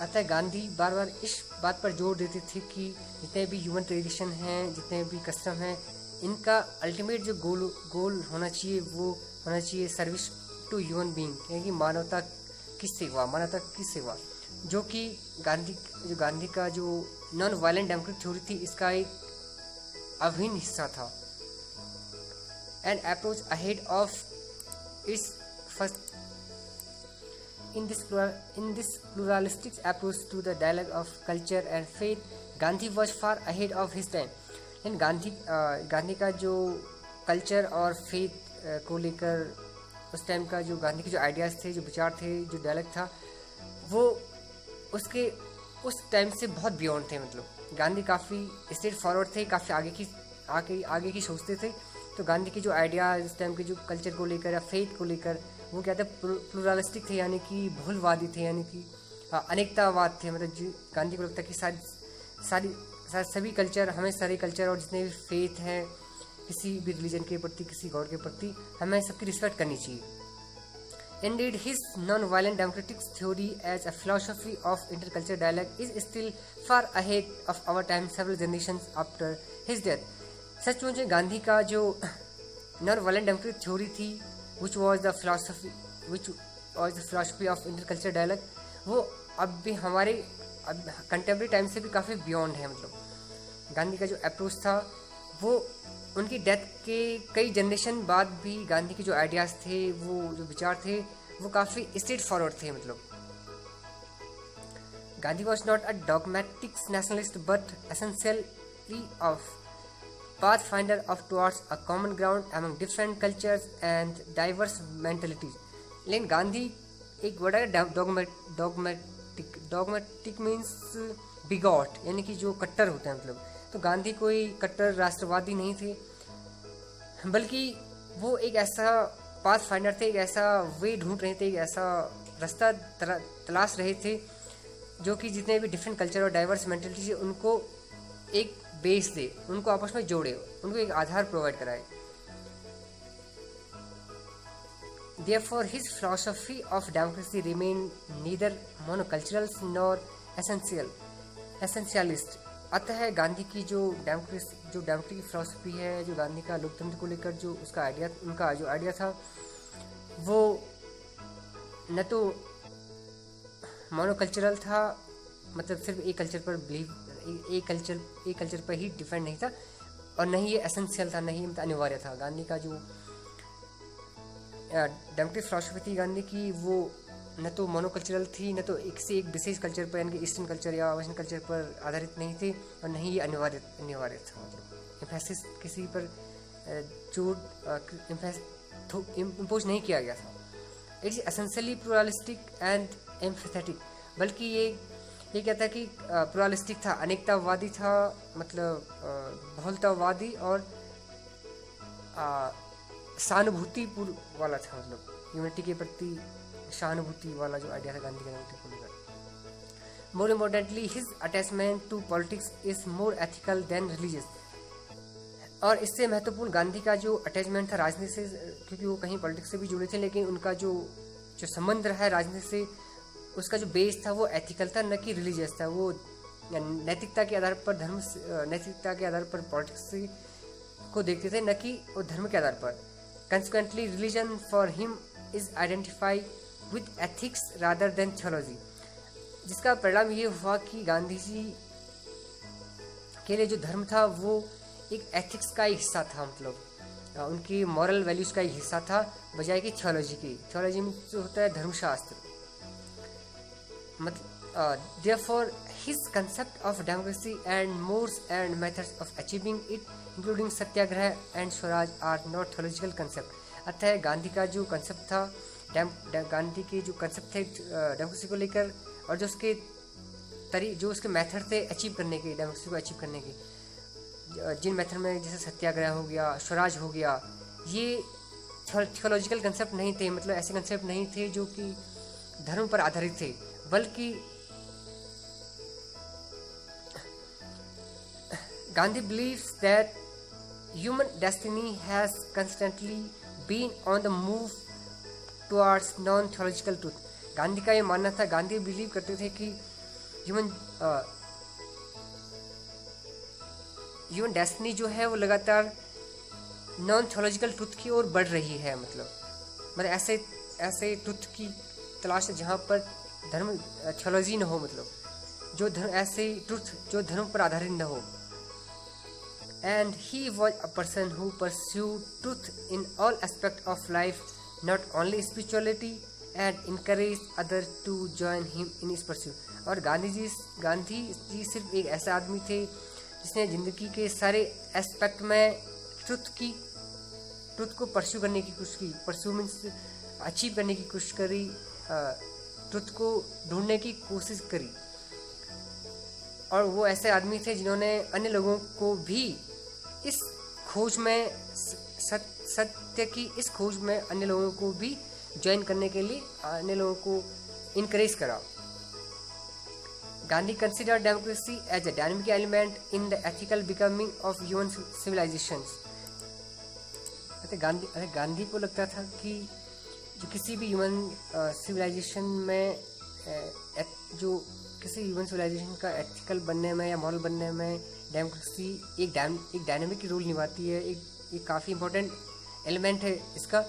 अतः गांधी बार बार इस बात पर जोर देते थे कि जितने भी ह्यूमन ट्रेडिशन हैं, जितने भी कस्टम हैं, इनका अल्टीमेट जो गोल होना चाहिए वो होना चाहिए सर्विस टू ह्यूमन बीइंग, यानी कि मानवता की सेवा, जो कि गांधी का जो नॉन वायलेंट डेमोक्रेटिक थ्योरी थी, इसका एक अभिन्न हिस्सा था। And approach ahead of its first in this pluralistic approach to the dialogue of culture and faith, Gandhi was far ahead of his time. And Gandhi का जो कल्चर और फेथ को लेकर उस टाइम का जो गांधी के जो आइडियाज़ थे, जो विचार थे, जो डायलॉग था, वो उसके उस टाइम से बहुत बियॉन्ड थे। मतलब गांधी काफ़ी स्ट्रेट फॉरवर्ड थे, काफ़ी आगे की सोचते थे। तो गांधी के जो आइडियाज़ उस टाइम के जो कल्चर को लेकर या फेथ को लेकर, वो क्या थे, प्लूरलिस्टिक थे, यानी कि बहुलवादी थे, यानी कि अनेकतावाद थे। मतलब गांधी को लगता कि सभी कल्चर, हमें सारे कल्चर और जितने भी फेथ हैं किसी भी रिलीजन के प्रति, किसी गॉड के प्रति, हमें सबकी रिस्पेक्ट करनी चाहिए। Indeed, his non-violent democratic theory as a philosophy of intercultural dialogue is still far ahead of our time, several generations after his death। सच में जो गांधी का जो non-violent democratic theory थी, which was the philosophy of intercultural dialogue, वो अब भी हमारे contemporary time से भी काफ़ी बियॉन्ड है। मतलब गांधी का जो अप्रोच था वो उनकी डेथ के कई जनरेशन बाद भी गांधी के जो आइडियाज़ थे, वो जो विचार थे, वो काफ़ी स्ट्रेट फॉरवर्ड थे। मतलब Gandhi was not a dogmatic nationalist but essentially of pathfinder of towards a common ground among different cultures and diverse mentalities. लेकिन गांधी एक बड़ा डॉगमेटिक मीन्स बिगॉट, यानी कि जो कट्टर होते हैं। मतलब तो गांधी कोई कट्टर राष्ट्रवादी नहीं थे, बल्कि वो एक ऐसा पाथ फाइंडर थे, एक ऐसा वे ढूंढ रहे थे, एक ऐसा रास्ता तलाश रहे थे जो कि जितने भी डिफरेंट कल्चर और डाइवर्स मेंटलिटी से उनको एक बेस दे, उनको आपस में जोड़े, उनको एक आधार प्रोवाइड कराए। Therefore, his philosophy of democracy remained neither monocultural nor essentialist. अतः गांधी की जो डेमोक्रेसी की फिलॉसफी है, जो गांधी का लोकतंत्र को लेकर जो उसका आइडिया, उनका जो आइडिया था, वो न तो मोनोकल्चरल था, मतलब सिर्फ एक कल्चर पर बिलीव, एक कल्चर पर ही डिपेंड नहीं था, और नहीं ये एसेंशियल था, नहीं अनिवार्य था। गांधी का जो डेमोक्रेटिक फिलॉसफी थी गांधी की, वो न तो मोनोकल्चरल थी, न तो एक से एक विशेष कल्चर पर, यानी कि ईस्टर्न कल्चर या वेस्टर्न कल्चर पर आधारित नहीं थी, और नहीं ये अनिवार्य था। मतलब एम्फेसिस किसी पर जो इम्पोज नहीं किया गया था। इट इज एसेंशियली प्लुरलिस्टिक एंड एम्फेथेटिक, बल्कि ये कहता है कि प्लुरलिस्टिक था, अनेकतावादी था, मतलब बहुलतावादी और सहानुभूतिपूर्ण वाला था, मतलब यूनिटी के प्रति सहानुभूति वाला जो आइडिया था गांधी का यूनिटी को लेकर। More importantly, his attachment to politics is more ethical than religious. और इससे महत्वपूर्ण गांधी का जो अटैचमेंट था राजनीति से, क्योंकि वो कहीं पॉलिटिक्स से भी जुड़े थे, लेकिन उनका जो संबंध रहा है राजनीति से, उसका जो बेस था वो एथिकल था, न कि रिलीजियस था। वो नैतिकता के आधार पर नैतिकता के आधार पर पॉलिटिक्स को देखते थे, न कि वो धर्म के आधार पर। Consequently, religion for him is identified with ethics rather than theology. जिसका परिणाम ये हुआ कि गांधी जी के लिए जो धर्म था वो एक एथिक्स का ही हिस्सा था, मतलब उनकी मॉरल वैल्यूज का ही हिस्सा था, बजाय कि थियोलॉजी की। थियोलॉजी में जो होता है धर्मशास्त्र, मतलब therefore his concept of democracy and modes and methods of achieving it including Satyagraha and Swaraj are not theological concept. अतः गांधी का जो कंसेप्ट था, गांधी के जो कंसेप्ट थे डेमोक्रेसी को लेकर, और जो उसके मेथड थे अचीव करने के, डेमोक्रेसी को अचीव करने के, जिन मेथड में जैसे सत्याग्रह हो गया, स्वराज हो गया, ये थियोलॉजिकल कंसेप्ट नहीं थे, मतलब ऐसे कंसेप्ट नहीं थे जो कि धर्म पर आधारित थे, बल्कि Gandhi believes that human destiny has constantly been on the move towards non-theological truth. Gandhi का ये मानना था, गांधी बिलीव करते थे कि ह्यूमन डेस्टिनी जो है वो लगातार नॉन थियोलॉजिकल ट्रुथ की ओर बढ़ रही है। मतलब ऐसे ट्रुथ की तलाश है जहाँ पर धर्म थियोलॉजी न हो, मतलब जो धर्म ऐसे ट्रुथ जो धर्म पर आधारित न हो। And he was a person who pursued truth in all aspects of life, not only spirituality, and encouraged others to join him in his pursuit. और गांधी जी सिर्फ एक ऐसा आदमी थे जिसने ज़िंदगी के सारे एस्पेक्ट में ट्रुथ को परस्यू करने की कोशिश की। परस्यू मीन्स अचीव करने की कोशिश करी, ट्रुथ को ढूंढने की कोशिश करी। और वो ऐसे आदमी थे जिन्होंने अन्य लोगों को भी इस खोज में, सत्य की इस खोज में अन्य लोगों को भी ज्वाइन करने के लिए अन्य लोगों को इनकरेज करा। Gandhi considered democracy as a dynamic element in the ethical becoming of human civilisations. Gandhi को लगता था कि जो किसी भी ह्यूमन सिविलाइजेशन में जो किसी ह्यूमन सिविलाइजेशन का एथिकल बनने में या मॉरल बनने में डेमोक्रेसी एक डायनामिक रोल निभाती है, एक काफ़ी इंपॉर्टेंट एलिमेंट है इसका।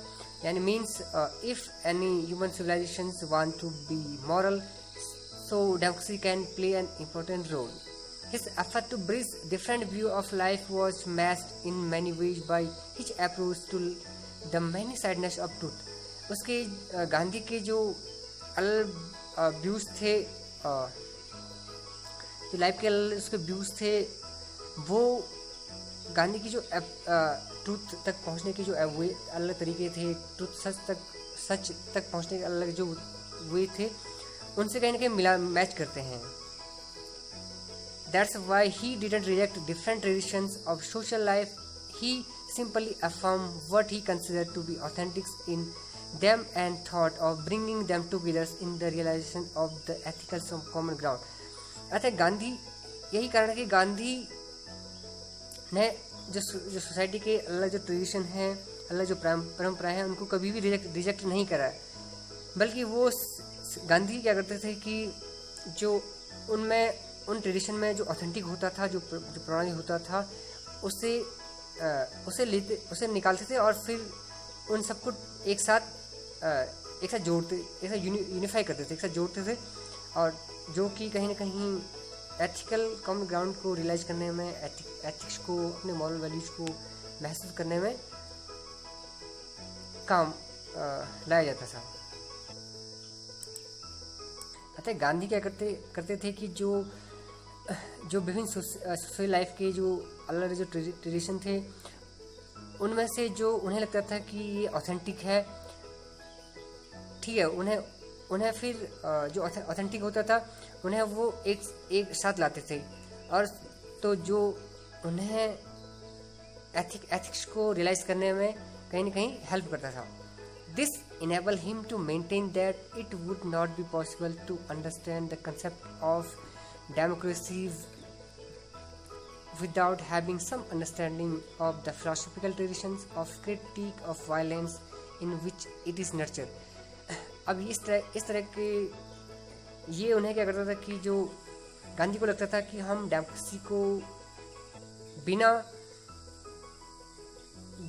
यानी means if any human civilisations want to be moral, so democracy can play an important role. His effort to bridge different view of life was matched in many ways by his approach to the many sidedness of truth. उसके गांधी के जो अलग views थे, जो life के उसके views थे, वो गांधी की जो ट्रूथ तक पहुंचने के जो वे अलग तरीके थे, सच तक पहुंचने के अलग जो वे थे, उनसे कहीं ना कहीं मैच करते हैं। That's why he didn't reject different traditions of social life, he simply affirm what he consider to be authentics in them and thought of bringing them together in the realization of the ethical common ground. अतः गांधी, यही कारण है कि गांधी ने जो society के अलग जो ट्रेडिशन है, अलग जो परंपराएं हैं उनको कभी भी रिजेक्ट नहीं करा है, बल्कि वो गांधी क्या करते थे कि जो उनमें उन ट्रेडिशन में जो ऑथेंटिक होता था, जो पुरानी होता था, उसे निकालते थे और फिर उन सबको एक साथ जोड़ते, एक साथ यूनिफाई करते थे, एक साथ जोड़ते थे, और जो कि कहीं ना कहीं एथिकल कॉमन ग्राउंड को रियलाइज करने में, एथिक्स को, अपने मॉरल वैल्यूज को महसूस करने में काम लाया जाता था। अतः गांधी क्या करते थे कि जो विभिन्न सोशल लाइफ के जो अलग अलग जो ट्रेडिशन थे, उनमें से जो उन्हें लगता था कि ये ऑथेंटिक है, ठीक है, उन्हें फिर जो ऑथेंटिक होता था उन्हें वो एक साथ लाते थे, और तो जो उन्हें एथिक्स को रियलाइज करने में कहीं ना कहीं हेल्प करता था। This enable him to maintain that it would not be possible to understand the concept of democracy without having some understanding of the philosophical traditions of critique of violence in which it is nurtured. अब इस तरह के ये उन्हें क्या करता था कि जो गांधी को लगता था कि हम डेमोक्रेसी को बिना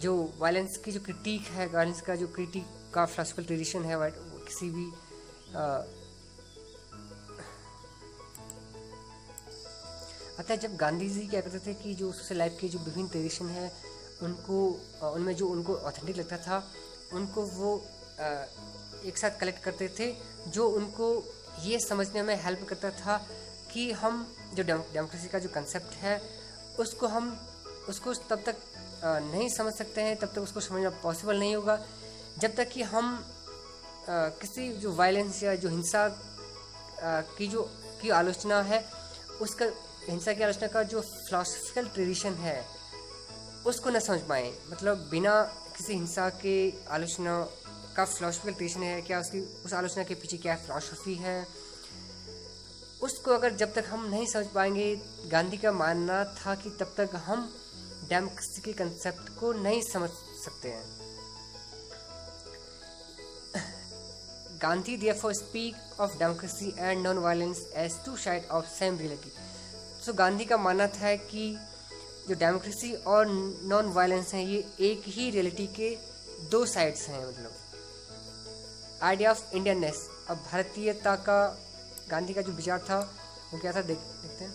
जो वायलेंस की जो क्रिटिक है, वायलेंस का जो क्रिटिक का फिलॉसफिकल ट्रेडिशन है, किसी भी अतः जब गांधी जी क्या करते थे कि जो सोशल लाइफ के जो विभिन्न ट्रेडिशन है उनमें जो उनको ऑथेंटिक लगता था, उनको वो एक साथ कलेक्ट करते थे, जो उनको ये समझने में हेल्प करता था कि हम जो डेमोक्रेसी का जो कंसेप्ट है उसको तब तक नहीं समझ सकते हैं, तब तक उसको समझना पॉसिबल नहीं होगा जब तक कि हम किसी जो वायलेंस या जो हिंसा की आलोचना है, उसका हिंसा की आलोचना का जो फिलॉसफिकल ट्रेडिशन है उसको न समझ पाए। मतलब बिना किसी हिंसा के आलोचना का फिलॉसफिकल ट्रेडिशन है क्या, उस आलोचना के पीछे क्या फिलॉसफी है, उसको अगर जब तक हम नहीं समझ पाएंगे, गांधी का मानना था कि तब तक हम डेमोक्रेसी के कंसेप्ट को नहीं समझ सकते हैं। Gandhi therefore speak of democracy and non-violence as two sides of same reality. तो गांधी का मानना था कि जो डेमोक्रेसी और नॉन वायलेंस है ये एक ही रियलिटी के दो साइड्स हैं। मतलब आइडिया ऑफ इंडियननेस, अब भारतीयता का गांधी का जो विचार था वो क्या था, देखते हैं।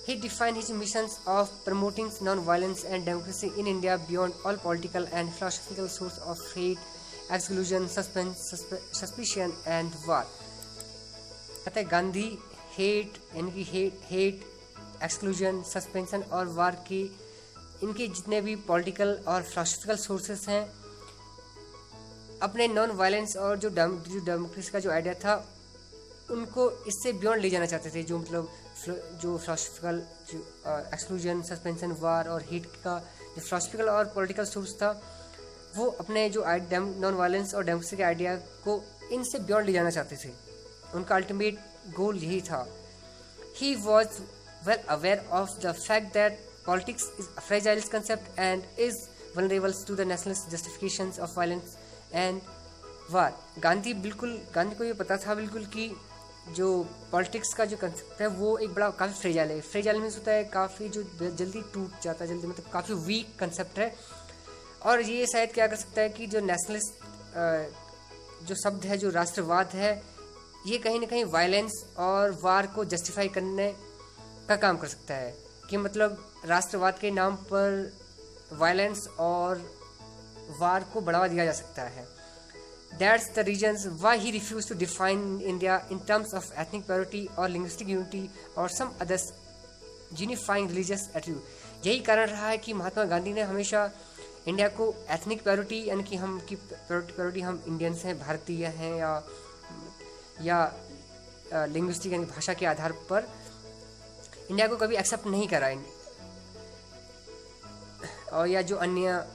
He defined his missions of promoting non-violence and democracy in India beyond all political and philosophical source of hate, exclusion, suspicion and war. अतः गांधी हेट, एक्सक्लूजन, सस्पेंशन और वार के इनके जितने भी पॉलिटिकल और फिलोसफिकल सोर्सेस हैं, अपने नॉन वायलेंस और जो डेमोक्रेसी का जो आइडिया था उनको इससे बियॉन्ड ले जाना चाहते थे। जो मतलब जो फिलोसफिकल जो एक्सक्लूजन, सस्पेंशन, वार और हीट का जो फिलोसफिकल और पॉलिटिकल सोर्स था, वो अपने जो नॉन वायलेंस और डेमोक्रेसी के आइडिया को इनसे बियॉन्ड ले जाना चाहते थे। उनका अल्टीमेट गोल यही था। He was well aware of the fact that politics is a fragile concept and is vulnerable to the nationalist justifications of violence and war. Gandhi को ये पता था बिल्कुल कि जो पॉलिटिक्स का जो कंसेप्ट है वो एक बड़ा काफ़ी फ्रेजाइल है। फ्रेजाइल मीन्स होता है काफ़ी जो जल्दी टूट जाता है, जल्दी मतलब काफ़ी वीक कंसेप्ट है। और ये शायद क्या कर सकता है कि जो नेशनलिस्ट जो शब्द है, जो राष्ट्रवाद है, ये कहीं ना कहीं वायलेंस और वार को जस्टिफाई करने का काम कर सकता है। कि मतलब राष्ट्रवाद के नाम पर वायलेंस और वार को बढ़ावा दिया जा सकता है। That's the reasons why he refused to define India in terms of ethnic purity or linguistic unity or some other unifying religious attribute. यही कारण रहा है कि महात्मा गांधी ने हमेशा इंडिया को एथनिक प्योरिटी यानी कि हम की प्योरिटी हम इंडियंस हैं, भारतीय हैं, या लिंग्विस्टिक यानी भाषा के आधार पर इंडिया को कभी एक्सेप्ट नहीं करा। और या जो अन्य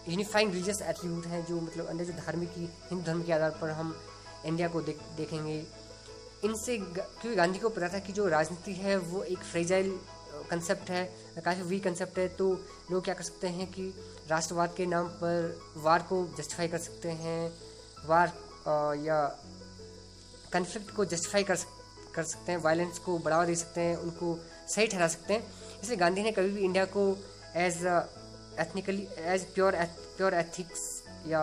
यूनिफाइंग रिलीजियस एट्रीब्यूट हैं, जो मतलब अन्य जो हिंदू धर्म के आधार पर हम इंडिया को देखेंगे, इनसे क्योंकि गांधी को पता था कि जो राजनीति है वो एक फ्रेजाइल कंसेप्ट है, काफ़ी वीक कंसेप्ट है। तो लोग क्या कर सकते हैं कि राष्ट्रवाद के नाम पर वार को जस्टिफाई कर सकते हैं, वार या कन्फ्लिक्ट को जस्टिफाई कर सकते हैं, वायलेंस को बढ़ावा दे सकते हैं, उनको सही ठहरा सकते हैं। इसलिए गांधी ने कभी भी इंडिया को as ethnically as pure ethics या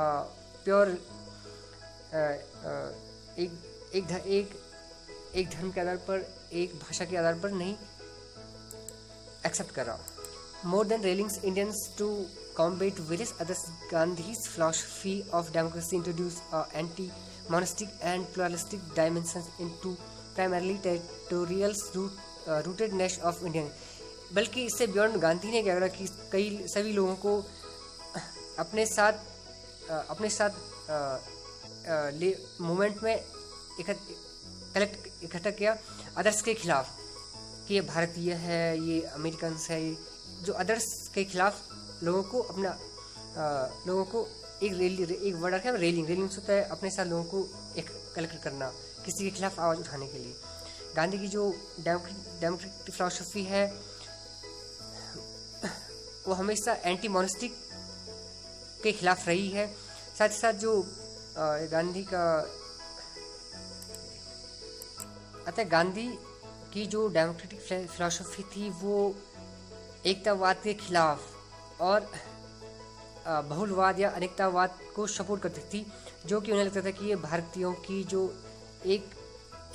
प्योर एक धर्म के आधार पर, एक भाषा के आधार पर नहीं एक्सेप्ट करा। More than railings Indians to combat various others, Gandhi's philosophy of democracy introduced anti-monastic and pluralistic dimensions into primarily territorial rootedness of India। बल्कि इससे बियॉन्ड गांधी ने क्या करा कि सभी लोगों को अपने साथ मूवमेंट में इकट्ठा किया अदर्स के खिलाफ, कि ये भारतीय है, ये अमेरिकन है, जो अदर्स के खिलाफ लोगों को एक वर्ड रखा है रेलिंग होता है, अपने साथ लोगों को एक कलेक्ट करना, किसी के खिलाफ आवाज़ उठाने के लिए। गांधी की जो डेमोक्रेटिक फिलॉसफी है वो हमेशा एंटी मोनिस्टिक के खिलाफ रही है। साथ ही साथ जो गांधी की जो डेमोक्रेटिक फिलॉसफी थी वो एकतावाद के खिलाफ और बहुलवाद या अनेकतावाद को सपोर्ट करती थी, जो कि उन्हें लगता था कि ये भारतीयों की जो एक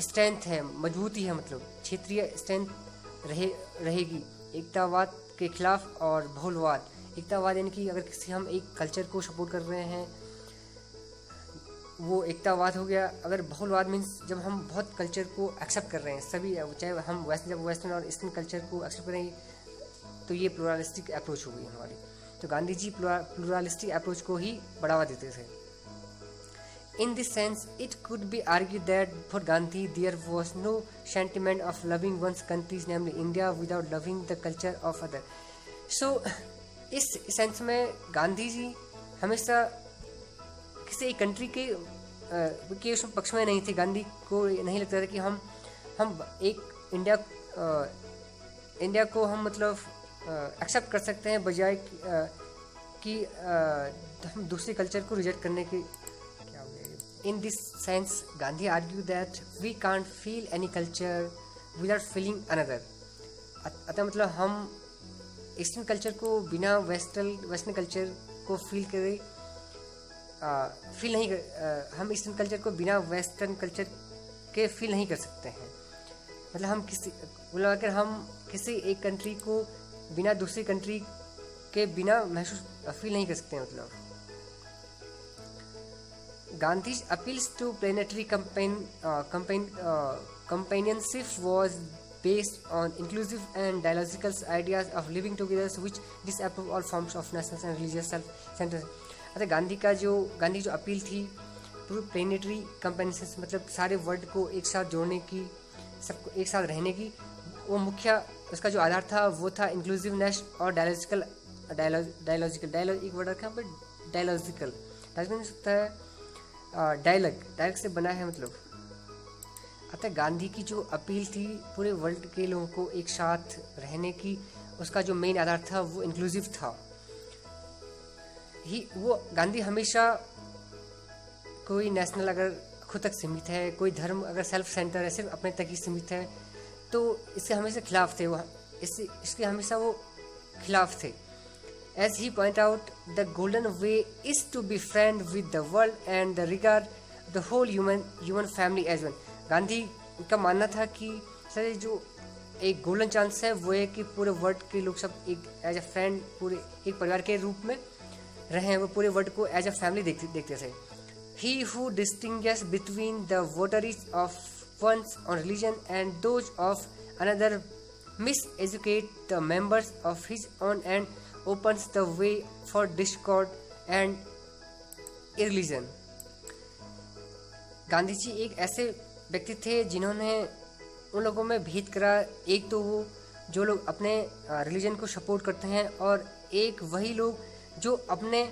स्ट्रेंथ है, मजबूती है, मतलब क्षेत्रीय स्ट्रेंथ रहेगी एकतावाद के खिलाफ। और बहुलवाद, एकतावाद यानी कि अगर किसी हम एक कल्चर को सपोर्ट कर रहे हैं वो एकतावाद हो गया। अगर बहुलवाद मीन्स जब हम बहुत कल्चर को एक्सेप्ट कर रहे हैं, सभी, चाहे हम वेस्टर्न और ईस्टर्न कल्चर को एक्सेप्ट करेंगे, तो ये प्लुरलिस्टिक अप्रोच हो गई हमारी। तो गांधी जी प्लुरलिस्टिक अप्रोच को ही बढ़ावा देते थे। In this sense, it could be argued that for Gandhi there was no sentiment of loving one's country, namely India, without loving the culture of other. So, इस सेंस में गांधी जी हमेशा किसी एक कंट्री के उसमें पक्ष में नहीं थे। गांधी को नहीं लगता था कि हम एक इंडिया को हम मतलब एक्सेप्ट कर सकते हैं, बजाय कि हम दूसरे कल्चर को रिजेक्ट करने की। In this sense, Gandhi argued that we can't feel any culture without feeling another. अतः मतलब हम ईस्टर्न कल्चर को बिना वेस्टर्न कल्चर को हम ईस्टर्न कल्चर को बिना वेस्टर्न कल्चर के फील नहीं कर सकते हैं। मतलब अगर हम किसी एक कंट्री को बिना दूसरी कंट्री के बिना महसूस फील नहीं कर सकते हैं। मतलब Gandhi's appeals to planetary companionship was based on inclusive and dialogical ideas of living together, which disapprove all forms of national and religious self-centeredness. अतः गांधी जो अपील थी पूरी प्लेनेटरी कंपेनियनशिप, मतलब सारे वर्ल्ड को एक साथ जोड़ने की, सबको एक साथ रहने की, वो मुख्य उसका जो आधार था वो था इंक्लूसिवनेस और डायलॉजिकल एक वर्ड रखा पर डायलॉजिकल होता है डायलॉग से बना है मतलब। अतः गांधी की जो अपील थी पूरे वर्ल्ड के लोगों को एक साथ रहने की, उसका जो मेन आधार था वो इंक्लूसिव था ही। वो गांधी हमेशा कोई नेशनल अगर खुद तक सीमित है, कोई धर्म अगर सेल्फ सेंटर है, सिर्फ अपने तक ही सीमित है, तो इसके हमेशा खिलाफ थे। वो इसके हमेशा वो खिलाफ थे। As he pointed out, the golden way is to be friend with the world and regard the whole human family as one. Gandhi का मानना था कि सर जो एक गोल्डन चांस है वो है कि पूरे वर्ल्ड के लोग सब एक एज अ फ्रेंड, पूरे एक परिवार के रूप में रहें, वो पूरे वर्ल्ड को एज अ फैमिली देखते थे। He who distinguishes between the votaries of one's own religion and those of another miseducate the members of his own and opens the way for discord and irreligion. Gandhi ji एक ऐसे व्यक्ति थे जिन्होंने उन लोगों में भेद करा, एक तो वो जो लोग अपने रिलीजन को सपोर्ट करते हैं और एक वही लोग जो अपने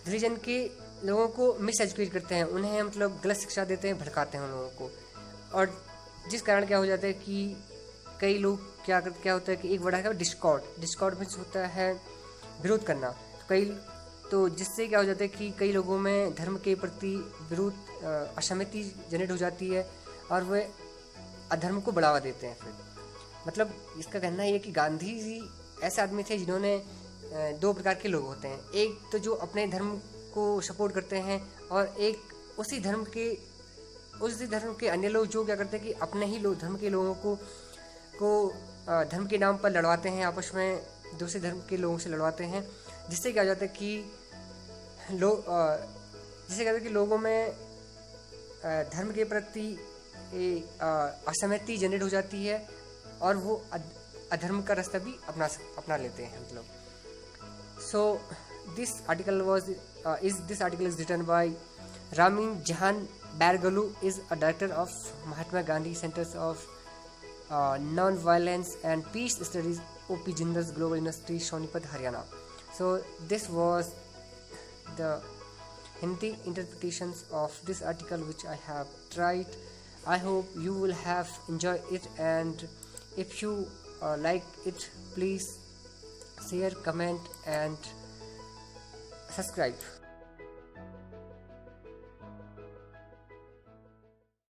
रिलीजन के लोगों को मिस एजुकेट करते हैं, उन्हें मतलब गलत शिक्षा देते हैं, भड़काते हैं उन लोगों को। और जिस कारण क्या हो जाता है कि कई लोग क्या होता है कि एक वर्ड है डिस्कॉर्ड मीन्स होता है विरोध करना। तो जिससे क्या हो जाता है कि कई लोगों में धर्म के प्रति विरोध असहमति जनरेट हो जाती है और वे अधर्म को बढ़ावा देते हैं। फिर मतलब इसका कहना है कि गांधी जी ऐसे आदमी थे जिन्होंने दो प्रकार के लोग होते हैं, एक तो जो अपने धर्म को सपोर्ट करते हैं और एक उसी धर्म के अन्य लोग जो क्या करते हैं कि अपने ही धर्म के लोगों को धर्म के नाम पर लड़वाते हैं, आपस में दूसरे धर्म के लोगों से लड़वाते हैं, जिससे क्या हो जाता है कि लोगों में धर्म के प्रति असहमति जनरेट हो जाती है और वो अधर्म का रास्ता भी अपना लेते हैं। मतलब so this article is written by Ramin Jahanbegloo is a director of Mahatma Gandhi centres of non violence and peace studies OP Jindal's Global University, Sonipat, Haryana. So this was the Hindi interpretations of this article which I have tried. I hope you will have enjoyed it, and if you like it, please share, comment and subscribe.